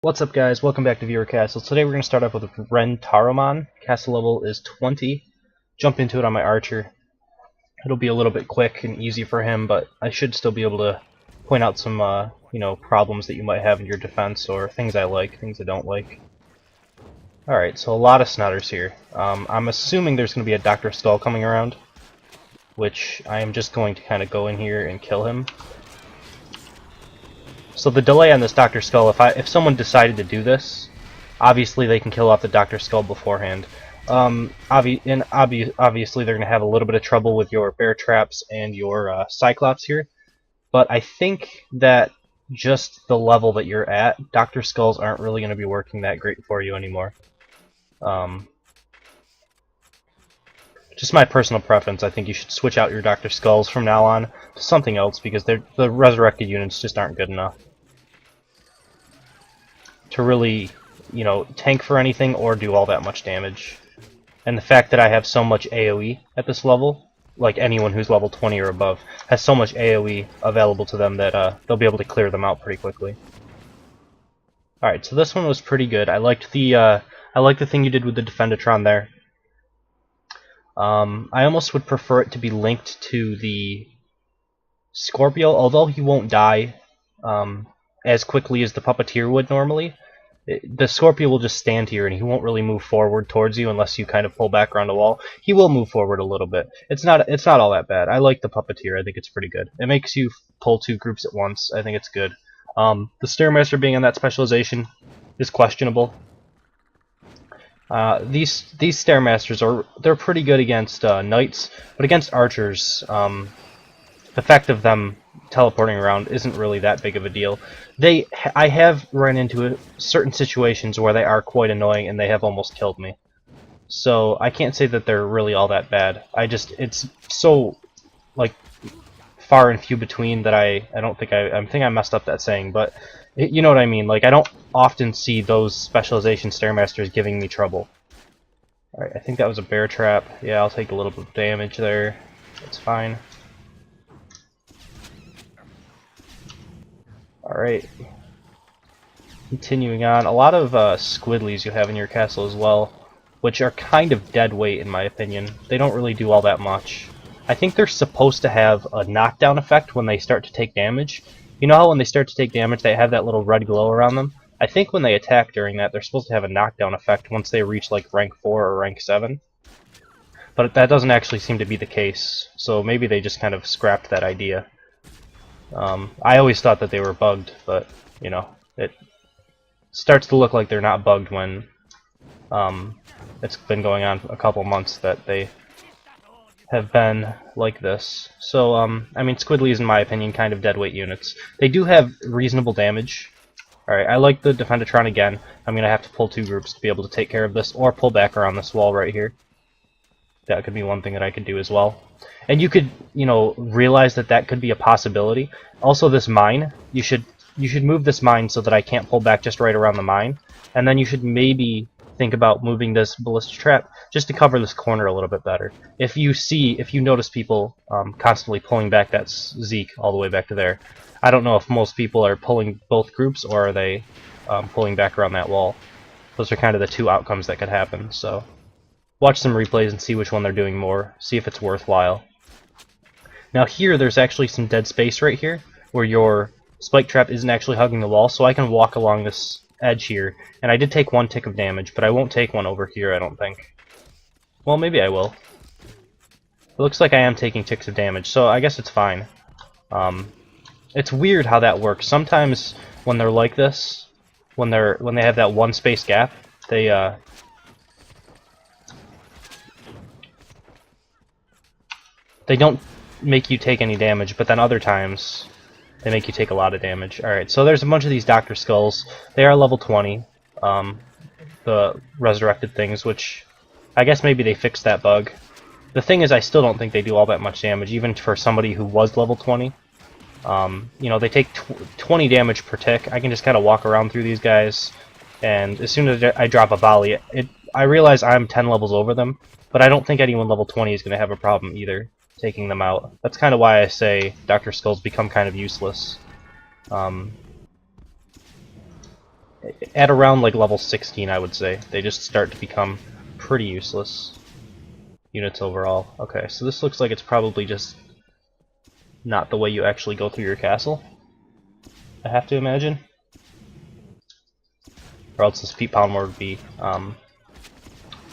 What's up, guys? Welcome back to Kyrian Castle. Today we're going to start off with Rentaromon. Castle level is 20. Jump into it on my archer. It'll be a little bit quick and easy for him, but I should still be able to point out some, problems that you might have in your defense, or things I like, things I don't like. Alright, so a lot of snutters here. I'm assuming there's going to be a Dr. Skull coming around, which I am just going to kind of go in here and kill him. So the delay on this Dr. Skull, if someone decided to do this, obviously they can kill off the Dr. Skull beforehand. Obviously they're going to have a little bit of trouble with your bear traps and your Cyclops here, but I think that just the level that you're at, Dr. Skulls aren't really going to be working that great for you anymore. Just my personal preference, I think you should switch out your Dr. Skulls from now on to something else, because the resurrected units just aren't good enough to really, tank for anything or do all that much damage. And the fact that I have so much AoE at this level, like anyone who's level 20 or above, has so much AoE available to them that they'll be able to clear them out pretty quickly. Alright, so this one was pretty good. I liked the thing you did with the Defendatron there. I almost would prefer it to be linked to the Scorpio, although he won't die as quickly as the Puppeteer would normally. The Scorpio will just stand here and he won't really move forward towards you unless you kind of pull back around the wall. He will move forward a little bit. It's not all that bad. I like the Puppeteer. I think it's pretty good. It makes you pull two groups at once. I think it's good. The Stairmaster being on that specialization is questionable. These Stairmasters they're pretty good against knights, but against archers, the fact of them teleporting around isn't really that big of a deal. I have run into certain situations where they are quite annoying and they have almost killed me. So I can't say that they're really all that bad. It's so far and few between that I think I messed up that saying, but you know what I mean. Like, I don't often see those specialization Stairmasters giving me trouble. Alright, I think that was a bear trap. Yeah, I'll take a little bit of damage there. That's fine. Alright. Continuing on, a lot of squidlies you have in your castle as well, which are kind of dead weight in my opinion. They don't really do all that much. I think they're supposed to have a knockdown effect when they start to take damage. You know how when they start to take damage they have that little red glow around them? I think when they attack during that, they're supposed to have a knockdown effect once they reach like rank 4 or rank 7. But that doesn't actually seem to be the case, so maybe they just kind of scrapped that idea. I always thought that they were bugged, but, it starts to look like they're not bugged when it's been going on a couple months that they have been like this. So, I mean, Squidlies, in my opinion, kind of deadweight units. They do have reasonable damage. Alright, I like the Defendatron again. I'm going to have to pull two groups to be able to take care of this, or pull back around this wall right here. That could be one thing that I could do as well. And you could, realize that could be a possibility. Also, this mine, you should move this mine so that I can't pull back just right around the mine. And then you should maybe think about moving this ballista trap just to cover this corner a little bit better. If you notice people constantly pulling back that Zeke all the way back to there, I don't know if most people are pulling both groups or are they pulling back around that wall. Those are kind of the two outcomes that could happen. So watch some replays and see which one they're doing more. See if it's worthwhile. Now here, there's actually some dead space right here where your spike trap isn't actually hugging the wall, so I can walk along this edge here. And I did take one tick of damage, but I won't take one over here, I don't think. Well, maybe I will. It looks like I am taking ticks of damage, so I guess it's fine. It's weird how that works. Sometimes when they're like this, when they have that one space gap, they don't make you take any damage, but then other times they make you take a lot of damage. Alright, so there's a bunch of these Dr. Skulls. They are level 20, the resurrected things, which I guess maybe they fixed that bug. The thing is, I still don't think they do all that much damage, even for somebody who was level 20. They take 20 damage per tick. I can just kind of walk around through these guys, and as soon as I drop a volley, I realize I'm 10 levels over them, but I don't think anyone level 20 is going to have a problem either taking them out. That's kind of why I say Dr. Skulls become kind of useless. at around like level 16, I would say. They just start to become pretty useless units overall. Okay, so this looks like it's probably just not the way you actually go through your castle, I have to imagine. Or else this peat polymer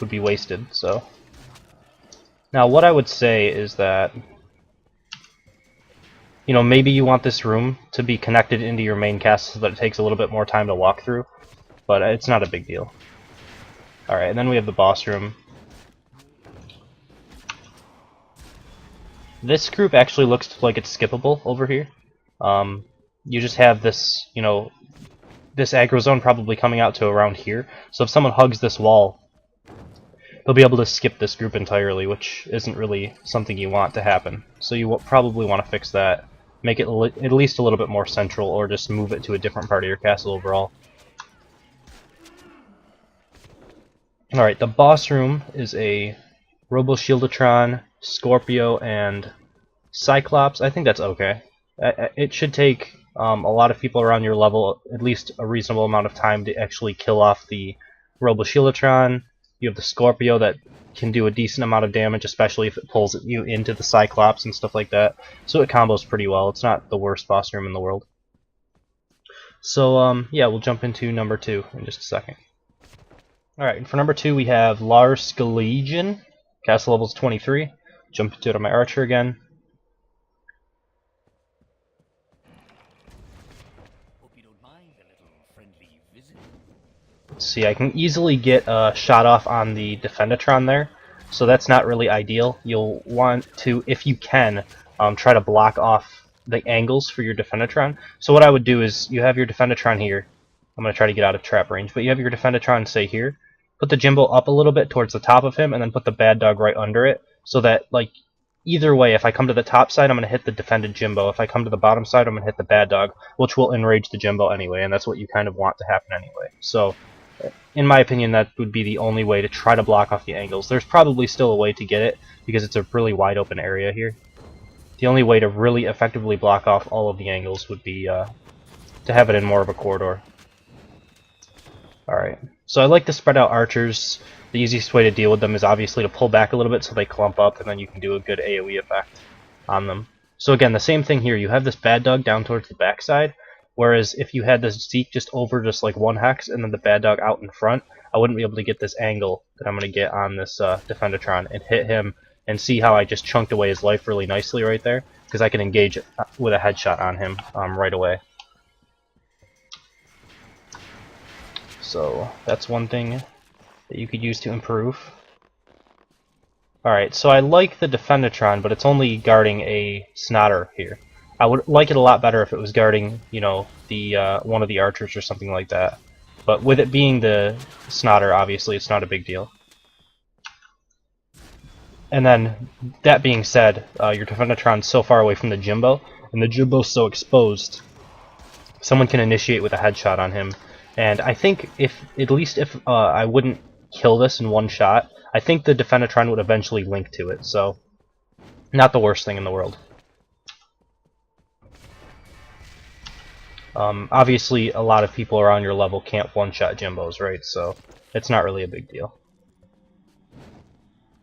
would be wasted, so. Now what I would say is that, you know, maybe you want this room to be connected into your main castle so that it takes a little bit more time to walk through, but it's not a big deal. Alright, and then we have the boss room. This group actually looks like it's skippable over here. You just have this, you know, this aggro zone probably coming out to around here, so if someone hugs this wall, they'll be able to skip this group entirely, which isn't really something you want to happen. So you will probably want to fix that. Make it at least a little bit more central, or just move it to a different part of your castle overall. Alright, the boss room is a Robo-Shieldatron, Scorpio, and Cyclops. I think that's okay. It should take a lot of people around your level at least a reasonable amount of time to actually kill off the Robo-Shieldatron. You have the Scorpio that can do a decent amount of damage, especially if it pulls you into the Cyclops and stuff like that. So it combos pretty well. It's not the worst boss room in the world. So yeah, we'll jump into number 2 in just a second. Alright, for number 2 we have larskleijn. Castle level's 23. Jump into it on my archer again. See, I can easily get a shot off on the Defendatron there, so that's not really ideal. You'll want to, if you can, try to block off the angles for your Defendatron. So what I would do is, you have your Defendatron here. I'm going to try to get out of trap range, but you have your Defendatron, say here. Put the Jimbo up a little bit towards the top of him, and then put the bad dog right under it, so that, like, either way, if I come to the top side, I'm going to hit the defended Jimbo. If I come to the bottom side, I'm going to hit the bad dog, which will enrage the Jimbo anyway, and that's what you kind of want to happen anyway. So, in my opinion, that would be the only way to try to block off the angles. There's probably still a way to get it, because it's a really wide open area here. The only way to really effectively block off all of the angles would be to have it in more of a corridor. Alright, so I like to spread out archers. The easiest way to deal with them is obviously to pull back a little bit so they clump up, and then you can do a good AoE effect on them. So again, the same thing here. You have this bad dog down towards the backside, whereas if you had this Zeke just over just like one hex and then the bad dog out in front, I wouldn't be able to get this angle that I'm going to get on this Defendatron and hit him and see how I just chunked away his life really nicely right there, because I can engage with a headshot on him right away. So that's one thing that you could use to improve. Alright, so I like the Defendatron, but it's only guarding a Snotter here. I would like it a lot better if it was guarding, you know, the one of the archers or something like that. But with it being the Snotter, obviously, it's not a big deal. And then, that being said, your Defendatron's so far away from the Jimbo, and the Jimbo's so exposed, someone can initiate with a headshot on him. And I think at least if I wouldn't kill this in one shot, I think the Defendatron would eventually link to it, so not the worst thing in the world. Obviously, a lot of people around your level can't one-shot Jimbos, right? So it's not really a big deal.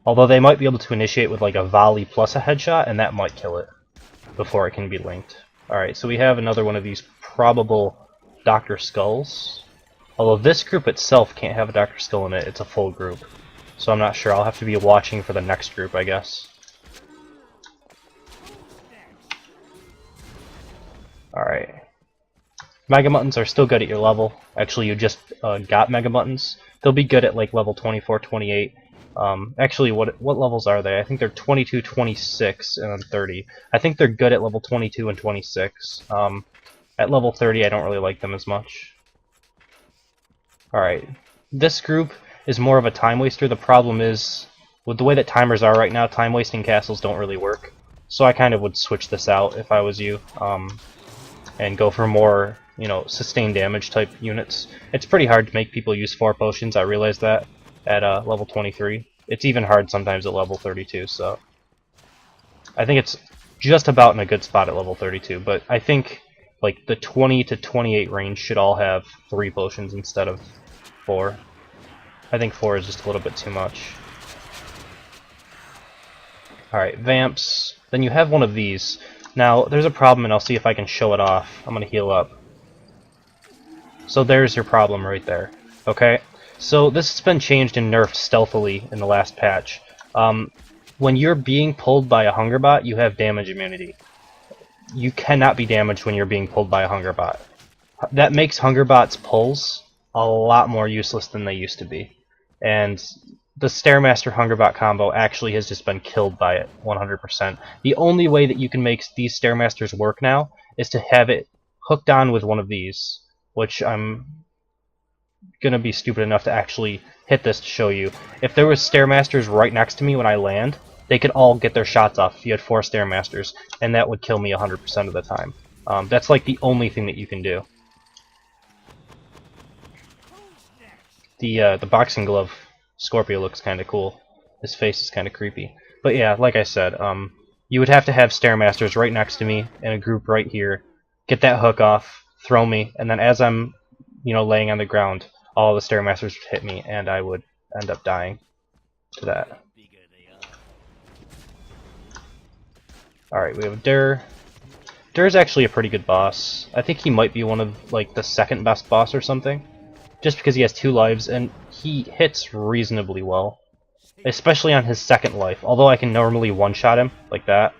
Although they might be able to initiate with like a volley plus a headshot, and that might kill it before it can be linked. Alright, so we have another one of these probable Dr. Skulls. Although this group itself can't have a Dr. Skull in it, it's a full group. So I'm not sure, I'll have to be watching for the next group, I guess. Alright. Mega Muttons are still good at your level. Actually, you just got Mega Muttons. They'll be good at like level 24, 28. Actually, what levels are they? I think they're 22, 26, and then 30. I think they're good at level 22 and 26. At level 30, I don't really like them as much. Alright, this group is more of a time waster. The problem is, with the way that timers are right now, time wasting castles don't really work. So I kind of would switch this out if I was you, and go for more, you know, sustained damage type units. It's pretty hard to make people use 4 potions, I realize that, at level 23. It's even hard sometimes at level 32, so I think it's just about in a good spot at level 32, but I think like the 20 to 28 range should all have 3 potions instead of 4. I think 4 is just a little bit too much. Alright, Vamps. Then you have one of these. Now, there's a problem, and I'll see if I can show it off. I'm going to heal up. So there's your problem right there. Okay? So this has been changed and nerfed stealthily in the last patch. When you're being pulled by a hunger bot, you have damage immunity. You cannot be damaged when you're being pulled by a hunger bot. That makes hunger bots' pulls a lot more useless than they used to be. And the Stairmaster hunger bot combo actually has just been killed by it 100%. The only way that you can make these Stairmasters work now is to have it hooked on with one of these, which I'm gonna be stupid enough to actually hit this to show you. If there was Stairmasters right next to me when I land, they could all get their shots off if you had 4 Stairmasters, and that would kill me 100% of the time. That's like the only thing that you can do. The boxing glove Scorpio looks kind of cool. His face is kind of creepy. But yeah, like I said, you would have to have Stairmasters right next to me in a group right here, get that hook off, throw me, and then as I'm, laying on the ground, all the Stairmasters would hit me, and I would end up dying to that. Alright, we have Dur. Dur's actually a pretty good boss. I think he might be one of, like, the second best boss or something. Just because he has 2 lives, and he hits reasonably well. Especially on his second life, although I can normally one-shot him, like that.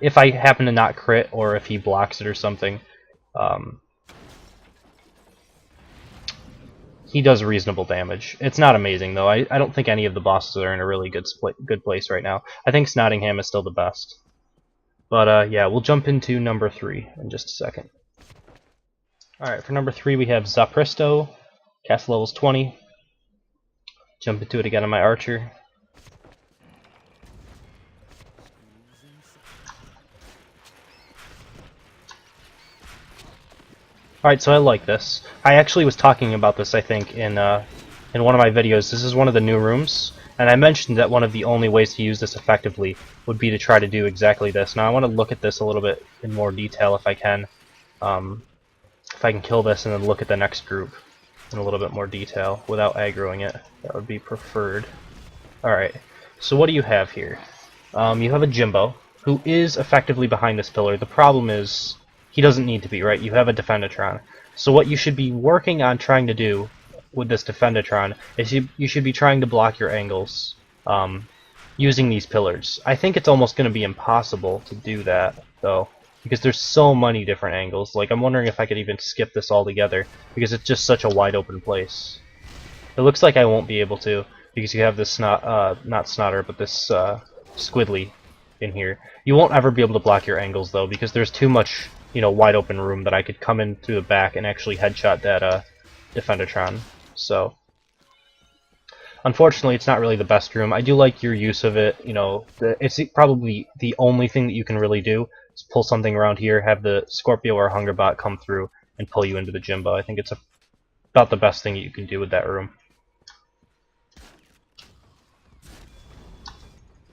If I happen to not crit, or if he blocks it or something, he does reasonable damage. It's not amazing, though. I don't think any of the bosses are in a really good place right now. I think Snottingham is still the best. But, yeah, we'll jump into number 3 in just a second. Alright, for number 3 we have ZaPristo. Castle level's 20. Jump into it again on my archer. Alright, so I like this. I actually was talking about this, I think, in one of my videos. This is one of the new rooms, and I mentioned that one of the only ways to use this effectively would be to try to do exactly this. Now I want to look at this a little bit in more detail if I can. If I can kill this and then look at the next group in a little bit more detail without aggroing it, that would be preferred. Alright, so what do you have here? You have a Jimbo, who is effectively behind this pillar. The problem is, he doesn't need to be, right? You have a Defendatron. So what you should be working on trying to do with this Defendatron is you should be trying to block your angles using these pillars. I think it's almost going to be impossible to do that, though, because there's so many different angles. Like, I'm wondering if I could even skip this altogether, because it's just such a wide open place. It looks like I won't be able to, because you have this not Snotter, but this Squidly in here. You won't ever be able to block your angles, though, because there's too much, wide open room that I could come in through the back and actually headshot that Defendatron. So, unfortunately, it's not really the best room. I do like your use of it. It's probably the only thing that you can really do is pull something around here, have the Scorpio or Hungerbot come through and pull you into the Jimbo. I think it's about the best thing you can do with that room.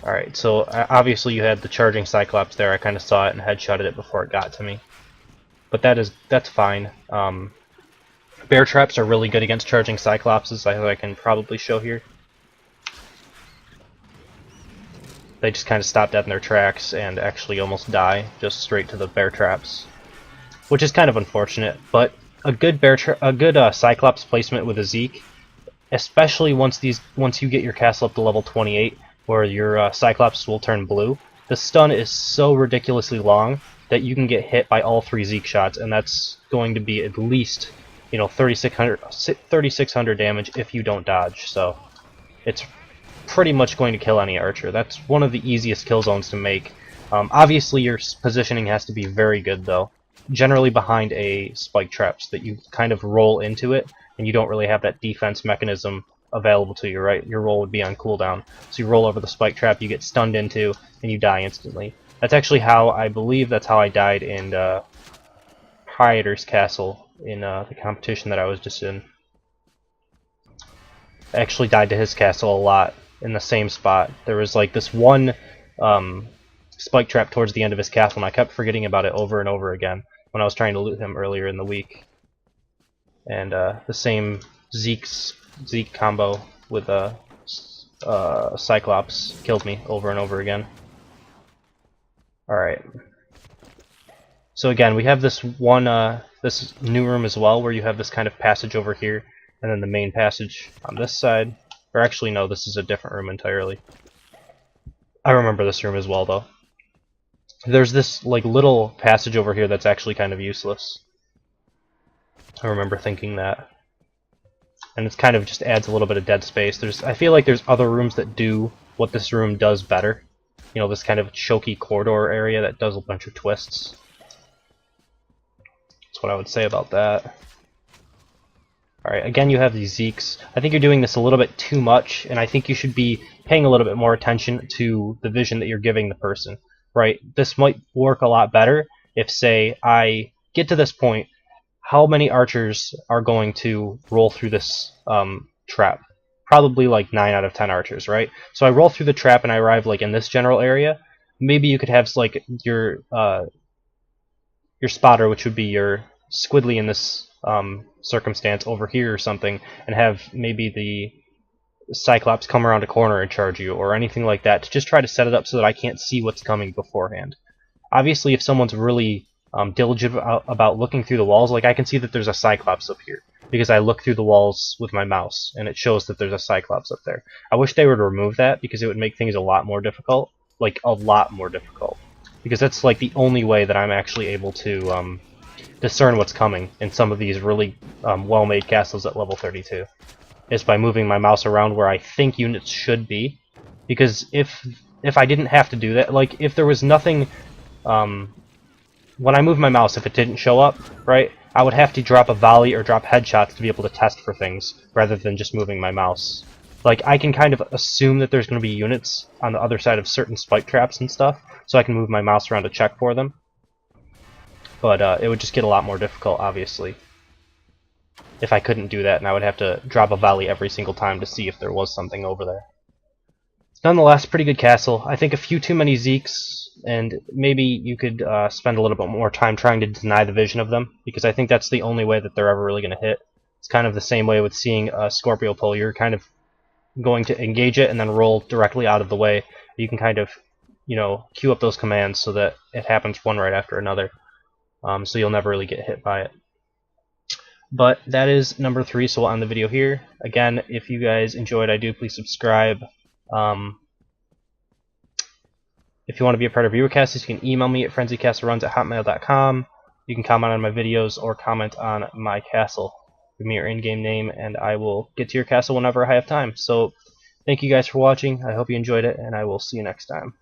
Alright, so obviously you had the charging Cyclops there. I kind of saw it and headshotted it before it got to me. But that's fine. Bear traps are really good against charging Cyclopses, as I can probably show here. They just kind of stop dead in their tracks and actually almost die just straight to the bear traps, which is kind of unfortunate. But a good Cyclops placement with a Zeke, especially once you get your castle up to level 28, where your Cyclops will turn blue. The stun is so ridiculously long that you can get hit by all 3 Zeke shots, and that's going to be at least 3600 damage if you don't dodge. So it's pretty much going to kill any archer. That's one of the easiest kill zones to make. Obviously your positioning has to be very good, though. Generally behind a spike trap so that you kind of roll into it, and you don't really have that defense mechanism available to you, right? Your roll would be on cooldown. So you roll over the spike trap, you get stunned into, and you die instantly. That's actually how, I believe that's how I died in Kyrian Castle in the competition that I was just in. I actually died to his castle a lot in the same spot. There was like this one spike trap towards the end of his castle, and I kept forgetting about it over and over again when I was trying to loot him earlier in the week. And the same Zeke combo with Cyclops killed me over and over again. Alright. So again, we have this this new room as well, where you have this kind of passage over here, and then the main passage on this side. Or actually, no, this is a different room entirely. I remember this room as well, though. There's this like little passage over here that's actually kind of useless. I remember thinking that. And it's kind of just adds a little bit of dead space. I feel like there's other rooms that do what this room does better. You know, this kind of choky corridor area that does a bunch of twists. That's what I would say about that. Alright, again you have these Zeeks. I think you're doing this a little bit too much, and I think you should be paying a little bit more attention to the vision that you're giving the person. Right? This might work a lot better if, say, I get to this point, how many archers are going to roll through this trap? Probably like 9 out of 10 archers, right? So I roll through the trap and I arrive like in this general area. Maybe you could have like your spotter, which would be your squiddly in this circumstance over here or something, and have maybe the Cyclops come around a corner and charge you, or anything like that, to just try to set it up so that I can't see what's coming beforehand. Obviously, if someone's really diligent about looking through the walls, like I can see that there's a Cyclops up here, because I look through the walls with my mouse, and it shows that there's a Cyclops up there. I wish they would remove that, because it would make things a lot more difficult. Like, a lot more difficult. Because that's like the only way that I'm actually able to discern what's coming in some of these really well-made castles at level 32. Is by moving my mouse around where I think units should be. Because if I didn't have to do that, like if there was nothing, when I move my mouse, if it didn't show up, right, I would have to drop a volley or drop headshots to be able to test for things, rather than just moving my mouse. Like, I can kind of assume that there's going to be units on the other side of certain spike traps and stuff, so I can move my mouse around to check for them. But it would just get a lot more difficult, obviously, if I couldn't do that, and I would have to drop a volley every single time to see if there was something over there. Nonetheless, pretty good castle. I think a few too many Zeeks, and maybe you could spend a little bit more time trying to deny the vision of them, because I think that's the only way that they're ever really going to hit. It's kind of the same way with seeing a Scorpio pull. You're kind of going to engage it and then roll directly out of the way. You can kind of, you know, queue up those commands so that it happens one right after another, so you'll never really get hit by it. But that is number 3, so we'll end the video here. Again, if you guys enjoyed, please subscribe. If you want to be a part of ViewerCast, you can email me at frenzycastleruns@hotmail.com. You can comment on my videos or comment on my castle. Give me your in-game name, and I will get to your castle whenever I have time. So, thank you guys for watching. I hope you enjoyed it, and I will see you next time.